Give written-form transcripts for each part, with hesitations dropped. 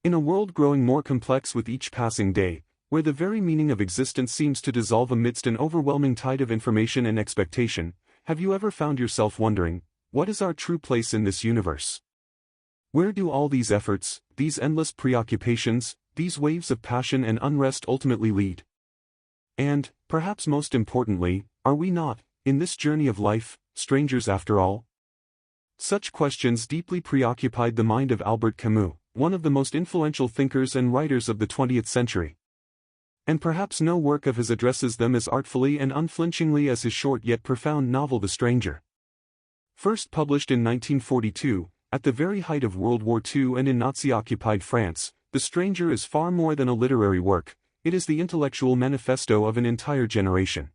In a world growing more complex with each passing day, where the very meaning of existence seems to dissolve amidst an overwhelming tide of information and expectation, have you ever found yourself wondering, what is our true place in this universe? Where do all these efforts, these endless preoccupations, these waves of passion and unrest ultimately lead? And, perhaps most importantly, are we not, in this journey of life, strangers after all? Such questions deeply preoccupied the mind of Albert Camus, one of the most influential thinkers and writers of the 20th century. And perhaps no work of his addresses them as artfully and unflinchingly as his short yet profound novel The Stranger. First published in 1942, at the very height of World War II and in Nazi-occupied France, The Stranger is far more than a literary work, it is the intellectual manifesto of an entire generation.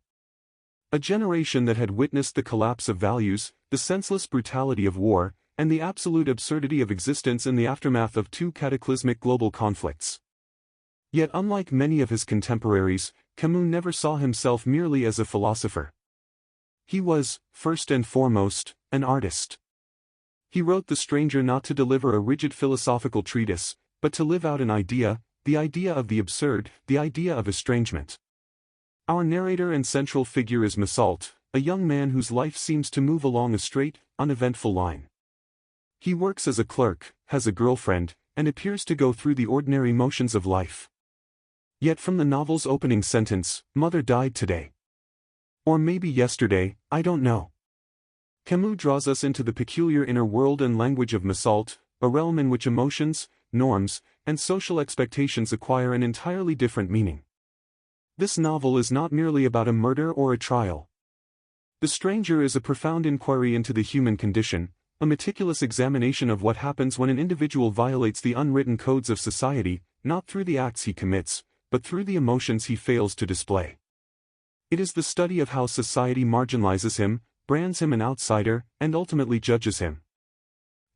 A generation that had witnessed the collapse of values, the senseless brutality of war, and the absolute absurdity of existence in the aftermath of two cataclysmic global conflicts. Yet unlike many of his contemporaries, Camus never saw himself merely as a philosopher. He was, first and foremost, an artist. He wrote The Stranger not to deliver a rigid philosophical treatise, but to live out an idea, the idea of the absurd, the idea of estrangement. Our narrator and central figure is Mesault, a young man whose life seems to move along a straight, uneventful line. He works as a clerk, has a girlfriend, and appears to go through the ordinary motions of life. Yet from the novel's opening sentence, "Mother died today. Or maybe yesterday, I don't know." Camus draws us into the peculiar inner world and language of Mesault, a realm in which emotions, norms, and social expectations acquire an entirely different meaning. This novel is not merely about a murder or a trial. The Stranger is a profound inquiry into the human condition, a meticulous examination of what happens when an individual violates the unwritten codes of society, not through the acts he commits, but through the emotions he fails to display. It is the study of how society marginalizes him, brands him an outsider, and ultimately judges him.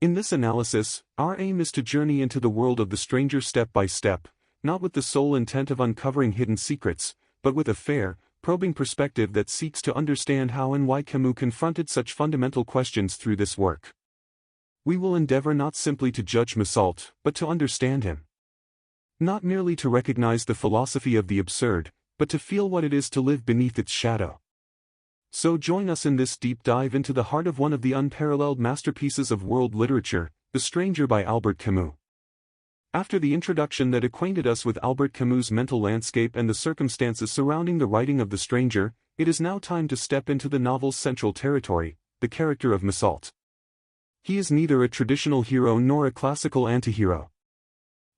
In this analysis, our aim is to journey into the world of the Stranger step by step, not with the sole intent of uncovering hidden secrets, but with a fair, probing perspective that seeks to understand how and why Camus confronted such fundamental questions through this work. We will endeavor not simply to judge Mesault, but to understand him. Not merely to recognize the philosophy of the absurd, but to feel what it is to live beneath its shadow. So join us in this deep dive into the heart of one of the unparalleled masterpieces of world literature, The Stranger by Albert Camus. After the introduction that acquainted us with Albert Camus' mental landscape and the circumstances surrounding the writing of The Stranger, it is now time to step into the novel's central territory, the character of Mesault. He is neither a traditional hero nor a classical antihero.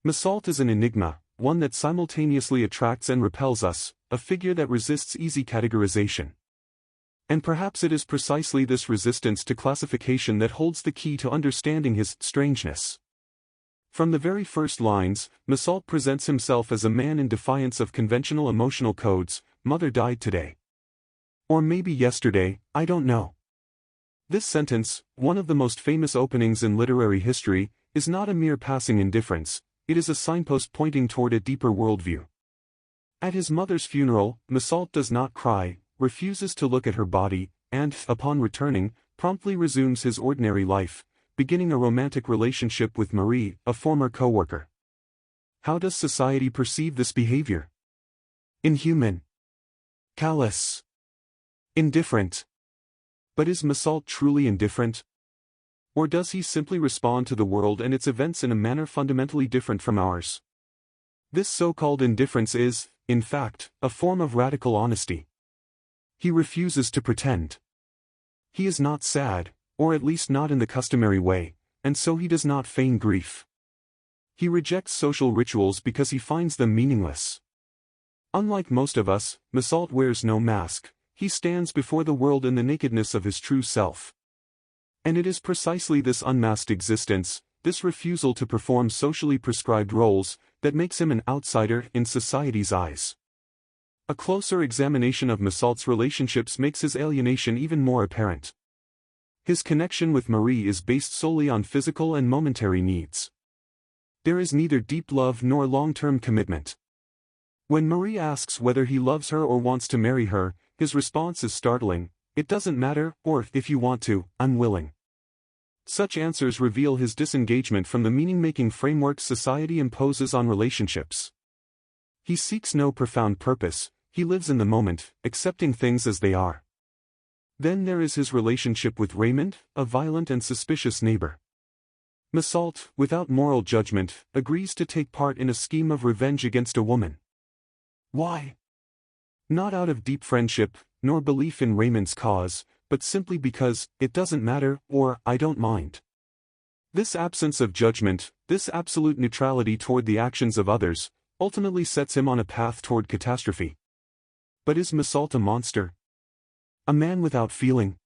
Mesault is an enigma, one that simultaneously attracts and repels us, a figure that resists easy categorization. And perhaps it is precisely this resistance to classification that holds the key to understanding his strangeness. From the very first lines, Mesault presents himself as a man in defiance of conventional emotional codes. "Mother died today. Or maybe yesterday, I don't know." This sentence, one of the most famous openings in literary history, is not a mere passing indifference, it is a signpost pointing toward a deeper worldview. At his mother's funeral, Mesault does not cry, refuses to look at her body, and, upon returning, promptly resumes his ordinary life, beginning a romantic relationship with Marie, a former co-worker. How does society perceive this behavior? Inhuman. Callous. Indifferent. But is Mesault truly indifferent? Or does he simply respond to the world and its events in a manner fundamentally different from ours? This so-called indifference is, in fact, a form of radical honesty. He refuses to pretend. He is not sad, or at least not in the customary way, and so he does not feign grief. He rejects social rituals because he finds them meaningless. Unlike most of us, Mesault wears no mask, he stands before the world in the nakedness of his true self. And it is precisely this unmasked existence, this refusal to perform socially prescribed roles, that makes him an outsider in society's eyes. A closer examination of Mesault's relationships makes his alienation even more apparent. His connection with Marie is based solely on physical and momentary needs. There is neither deep love nor long-term commitment. When Marie asks whether he loves her or wants to marry her, his response is startling: "It doesn't matter," or, "If you want to, I'm willing." Such answers reveal his disengagement from the meaning-making frameworks society imposes on relationships. He seeks no profound purpose, he lives in the moment, accepting things as they are. Then there is his relationship with Raymond, a violent and suspicious neighbor. Mesault, without moral judgment, agrees to take part in a scheme of revenge against a woman. Why? Not out of deep friendship, nor belief in Raymond's cause, but simply because, it doesn't matter, or, I don't mind. This absence of judgment, this absolute neutrality toward the actions of others, ultimately sets him on a path toward catastrophe. But is Mesault a monster? A man without feeling?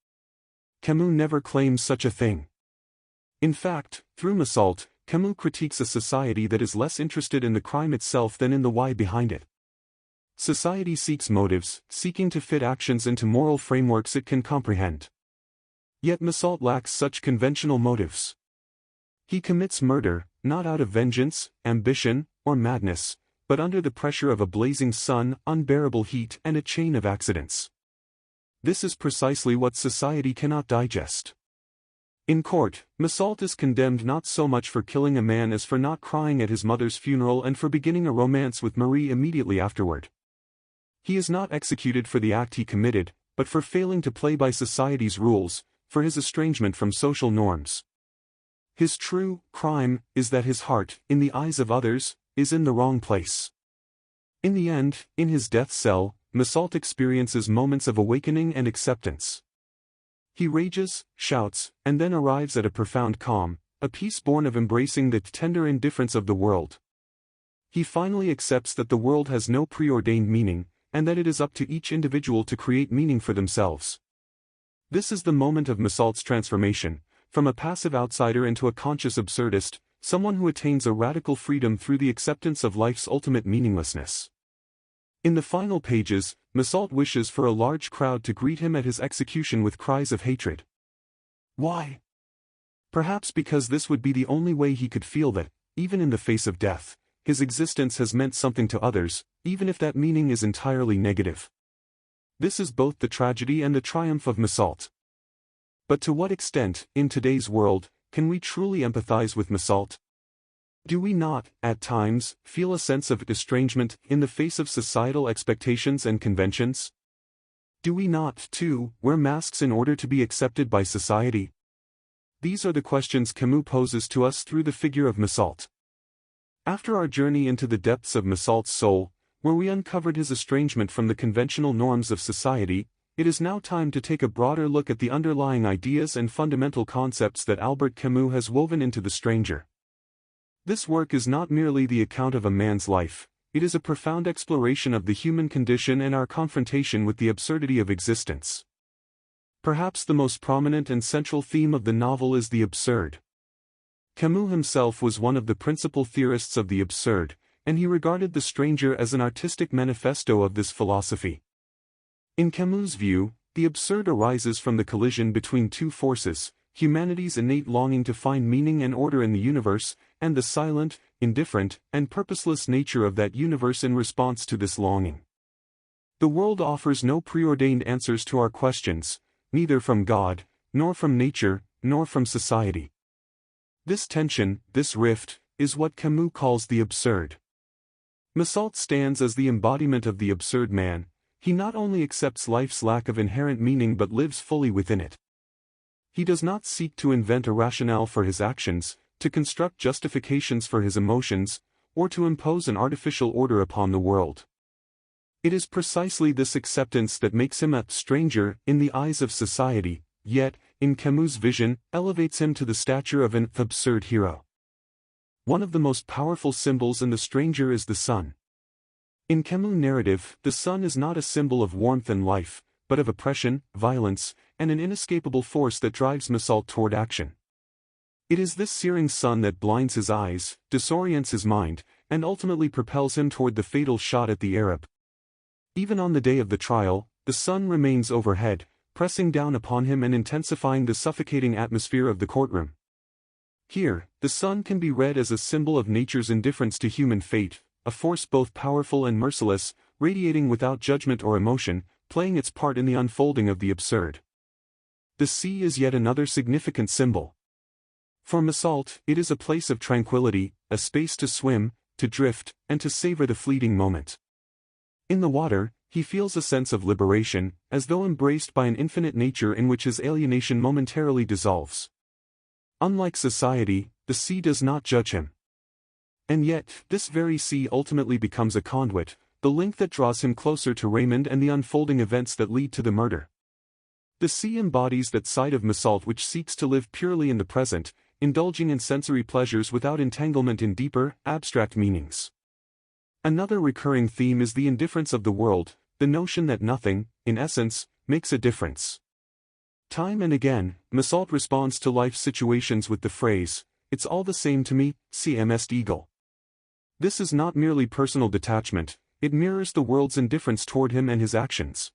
Camus never claims such a thing. In fact, through Mesault, Camus critiques a society that is less interested in the crime itself than in the why behind it. Society seeks motives, seeking to fit actions into moral frameworks it can comprehend. Yet Mesault lacks such conventional motives. He commits murder, not out of vengeance, ambition, or madness, but under the pressure of a blazing sun, unbearable heat, and a chain of accidents. This is precisely what society cannot digest. In court, Mesault is condemned not so much for killing a man as for not crying at his mother's funeral and for beginning a romance with Marie immediately afterward. He is not executed for the act he committed, but for failing to play by society's rules, for his estrangement from social norms. His true crime is that his heart, in the eyes of others, is in the wrong place. In the end, in his death cell, Mesault experiences moments of awakening and acceptance. He rages, shouts, and then arrives at a profound calm, a peace born of embracing the tender indifference of the world. He finally accepts that the world has no preordained meaning, and that it is up to each individual to create meaning for themselves. This is the moment of Mesault's transformation, from a passive outsider into a conscious absurdist, someone who attains a radical freedom through the acceptance of life's ultimate meaninglessness. In the final pages, Mesault wishes for a large crowd to greet him at his execution with cries of hatred. Why? Perhaps because this would be the only way he could feel that, even in the face of death, his existence has meant something to others, even if that meaning is entirely negative. This is both the tragedy and the triumph of Mesault. But to what extent, in today's world, can we truly empathize with Mesault? Do we not, at times, feel a sense of estrangement in the face of societal expectations and conventions? Do we not, too, wear masks in order to be accepted by society? These are the questions Camus poses to us through the figure of Mesault. After our journey into the depths of Mesault's soul, where we uncovered his estrangement from the conventional norms of society, it is now time to take a broader look at the underlying ideas and fundamental concepts that Albert Camus has woven into The Stranger. This work is not merely the account of a man's life, it is a profound exploration of the human condition and our confrontation with the absurdity of existence. Perhaps the most prominent and central theme of the novel is the absurd. Camus himself was one of the principal theorists of the absurd, and he regarded The Stranger as an artistic manifesto of this philosophy. In Camus' view, the absurd arises from the collision between two forces, humanity's innate longing to find meaning and order in the universe, and the silent, indifferent, and purposeless nature of that universe in response to this longing. The world offers no preordained answers to our questions, neither from God, nor from nature, nor from society. This tension, this rift, is what Camus calls the absurd. Mesault stands as the embodiment of the absurd man. He not only accepts life's lack of inherent meaning but lives fully within it. He does not seek to invent a rationale for his actions, to construct justifications for his emotions, or to impose an artificial order upon the world. It is precisely this acceptance that makes him a stranger in the eyes of society, yet, in Camus' vision, elevates him to the stature of an absurd hero. One of the most powerful symbols in The Stranger is the sun. In Camus' narrative, the sun is not a symbol of warmth and life, but of oppression, violence, and an inescapable force that drives Mesault toward action. It is this searing sun that blinds his eyes, disorients his mind, and ultimately propels him toward the fatal shot at the Arab. Even on the day of the trial, the sun remains overhead, pressing down upon him and intensifying the suffocating atmosphere of the courtroom. Here, the sun can be read as a symbol of nature's indifference to human fate, a force both powerful and merciless, radiating without judgment or emotion, playing its part in the unfolding of the absurd. The sea is yet another significant symbol. For Misault, it is a place of tranquility, a space to swim, to drift, and to savor the fleeting moment. In the water, he feels a sense of liberation, as though embraced by an infinite nature in which his alienation momentarily dissolves. Unlike society, the sea does not judge him. And yet, this very sea ultimately becomes a conduit, the link that draws him closer to Raymond and the unfolding events that lead to the murder. The sea embodies that side of Misault which seeks to live purely in the present, indulging in sensory pleasures without entanglement in deeper, abstract meanings. Another recurring theme is the indifference of the world, the notion that nothing, in essence, makes a difference. Time and again, Misault responds to life's situations with the phrase, "It's all the same to me, CMS Eagle." This is not merely personal detachment, it mirrors the world's indifference toward him and his actions.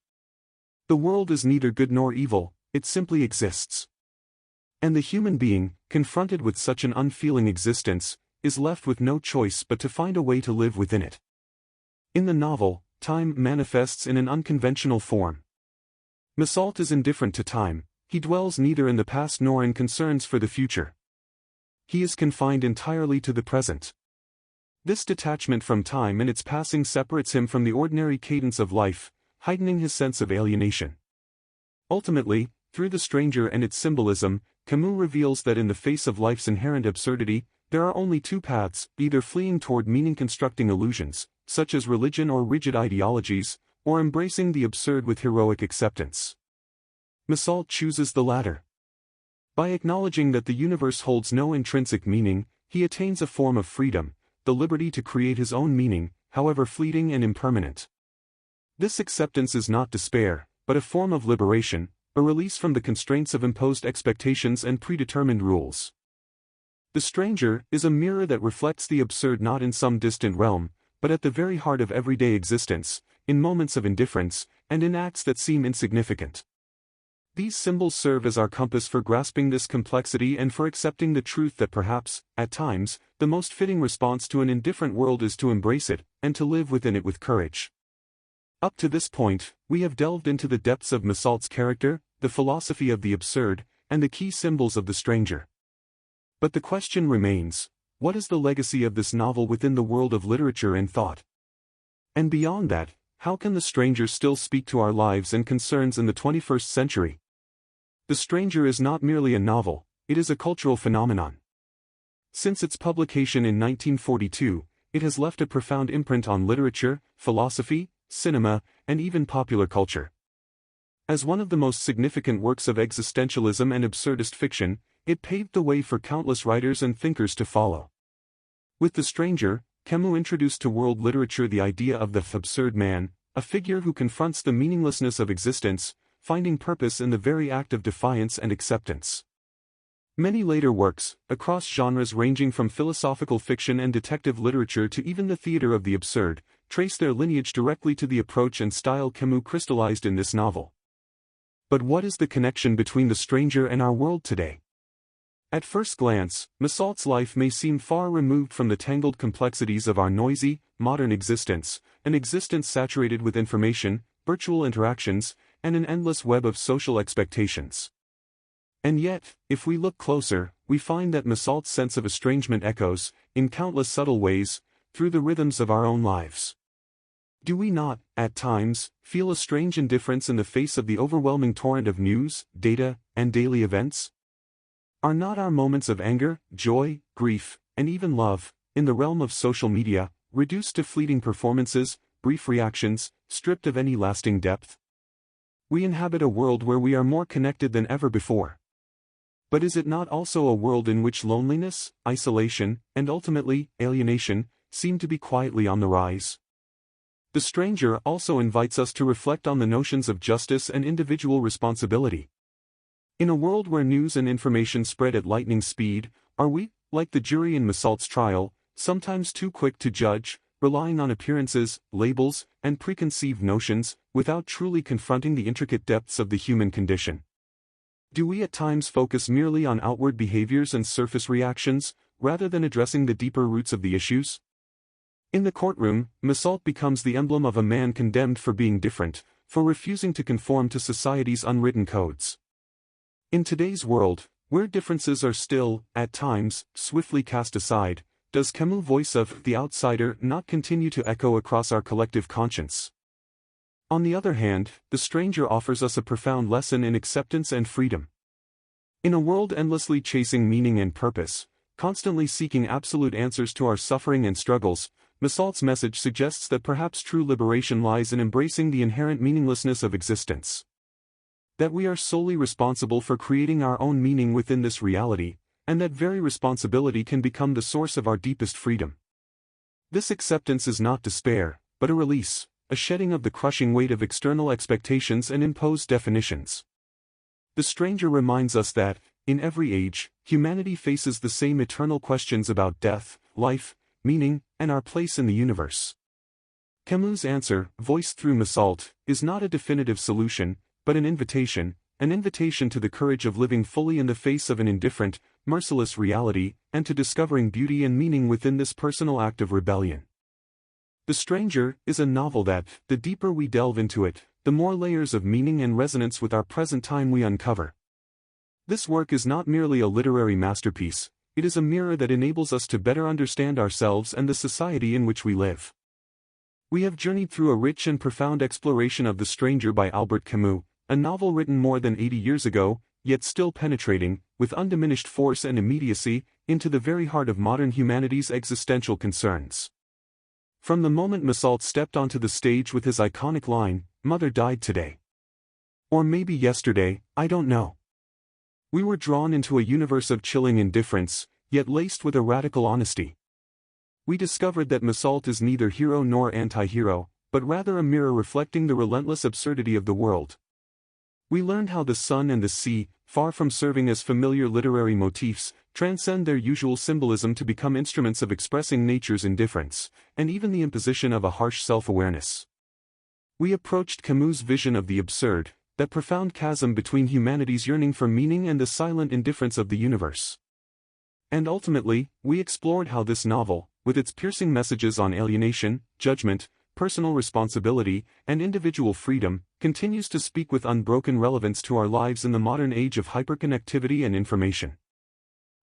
The world is neither good nor evil, it simply exists. And the human being, confronted with such an unfeeling existence, is left with no choice but to find a way to live within it. In the novel, time manifests in an unconventional form. Misault is indifferent to time, he dwells neither in the past nor in concerns for the future. He is confined entirely to the present. This detachment from time and its passing separates him from the ordinary cadence of life, heightening his sense of alienation. Ultimately, through The Stranger and its symbolism, Camus reveals that in the face of life's inherent absurdity, there are only two paths, either fleeing toward meaning-constructing illusions, such as religion or rigid ideologies, or embracing the absurd with heroic acceptance. Misault chooses the latter. By acknowledging that the universe holds no intrinsic meaning, he attains a form of freedom, the liberty to create his own meaning, however fleeting and impermanent. This acceptance is not despair, but a form of liberation, a release from the constraints of imposed expectations and predetermined rules. The Stranger is a mirror that reflects the absurd not in some distant realm, but at the very heart of everyday existence, in moments of indifference, and in acts that seem insignificant. These symbols serve as our compass for grasping this complexity and for accepting the truth that perhaps, at times, the most fitting response to an indifferent world is to embrace it, and to live within it with courage. Up to this point, we have delved into the depths of Misault's character, the philosophy of the absurd, and the key symbols of The Stranger. But the question remains, what is the legacy of this novel within the world of literature and thought? And beyond that, how can The Stranger still speak to our lives and concerns in the 21st century? The Stranger is not merely a novel, it is a cultural phenomenon. Since its publication in 1942, it has left a profound imprint on literature, philosophy, cinema, and even popular culture. As one of the most significant works of existentialism and absurdist fiction, it paved the way for countless writers and thinkers to follow. With The Stranger, Camus introduced to world literature the idea of the absurd man, a figure who confronts the meaninglessness of existence, finding purpose in the very act of defiance and acceptance. Many later works, across genres ranging from philosophical fiction and detective literature to even the theater of the absurd, trace their lineage directly to the approach and style Camus crystallized in this novel. But what is the connection between The Stranger and our world today? At first glance, Misault's life may seem far removed from the tangled complexities of our noisy, modern existence, an existence saturated with information, virtual interactions, and an endless web of social expectations. And yet, if we look closer, we find that Misault's sense of estrangement echoes, in countless subtle ways, through the rhythms of our own lives. Do we not, at times, feel a strange indifference in the face of the overwhelming torrent of news, data, and daily events? Are not our moments of anger, joy, grief, and even love, in the realm of social media, reduced to fleeting performances, brief reactions, stripped of any lasting depth? We inhabit a world where we are more connected than ever before. But is it not also a world in which loneliness, isolation, and ultimately, alienation, seem to be quietly on the rise? The Stranger also invites us to reflect on the notions of justice and individual responsibility. In a world where news and information spread at lightning speed, are we, like the jury in Misault's trial, sometimes too quick to judge, relying on appearances, labels, and preconceived notions, without truly confronting the intricate depths of the human condition? Do we at times focus merely on outward behaviors and surface reactions, rather than addressing the deeper roots of the issues? In the courtroom, Misault becomes the emblem of a man condemned for being different, for refusing to conform to society's unwritten codes. In today's world, Where differences are still, at times, swiftly cast aside, does Camus' voice of the outsider not continue to echo across our collective conscience? On the other hand, The Stranger offers us a profound lesson in acceptance and freedom. In a world endlessly chasing meaning and purpose, constantly seeking absolute answers to our suffering and struggles, Massalt's message suggests that perhaps true liberation lies in embracing the inherent meaninglessness of existence. That we are solely responsible for creating our own meaning within this reality, and that very responsibility can become the source of our deepest freedom. This acceptance is not despair, but a release, a shedding of the crushing weight of external expectations and imposed definitions. The Stranger reminds us that, in every age, humanity faces the same eternal questions about death, life, meaning, and our place in the universe. Camus' answer, voiced through Massalt, is not a definitive solution, but an invitation to the courage of living fully in the face of an indifferent, merciless reality, and to discovering beauty and meaning within this personal act of rebellion. The Stranger is a novel that, the deeper we delve into it, the more layers of meaning and resonance with our present time we uncover. This work is not merely a literary masterpiece, it is a mirror that enables us to better understand ourselves and the society in which we live. We have journeyed through a rich and profound exploration of The Stranger by Albert Camus, a novel written more than 80 years ago, yet still penetrating, with undiminished force and immediacy, into the very heart of modern humanity's existential concerns. From the moment Massalt stepped onto the stage with his iconic line, "Mother died today. Or maybe yesterday, I don't know." We were drawn into a universe of chilling indifference, yet laced with a radical honesty. We discovered that Massalt is neither hero nor anti-hero, but rather a mirror reflecting the relentless absurdity of the world. We learned how the sun and the sea, far from serving as familiar literary motifs, transcend their usual symbolism to become instruments of expressing nature's indifference, and even the imposition of a harsh self-awareness. We approached Camus' vision of the absurd, that profound chasm between humanity's yearning for meaning and the silent indifference of the universe. And ultimately, we explored how this novel, with its piercing messages on alienation, judgment, personal responsibility, and individual freedom, continues to speak with unbroken relevance to our lives in the modern age of hyperconnectivity and information.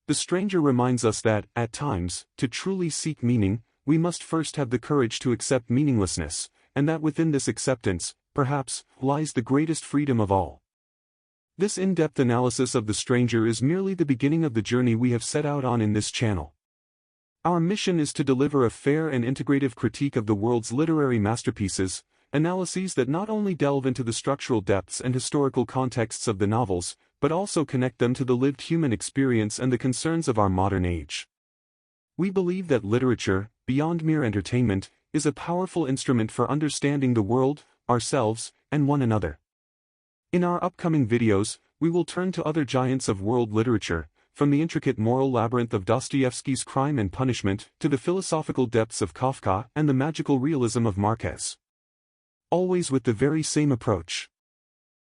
The Stranger reminds us that, at times, to truly seek meaning, we must first have the courage to accept meaninglessness, and that within this acceptance, perhaps, lies the greatest freedom of all. This in-depth analysis of The Stranger is merely the beginning of the journey we have set out on in this channel. Our mission is to deliver a fair and integrative critique of the world's literary masterpieces, analyses that not only delve into the structural depths and historical contexts of the novels, but also connect them to the lived human experience and the concerns of our modern age. We believe that literature, beyond mere entertainment, is a powerful instrument for understanding the world, ourselves, and one another. In our upcoming videos, we will turn to other giants of world literature, from the intricate moral labyrinth of Dostoevsky's Crime and Punishment to the philosophical depths of Kafka and the magical realism of Márquez. Always with the very same approach.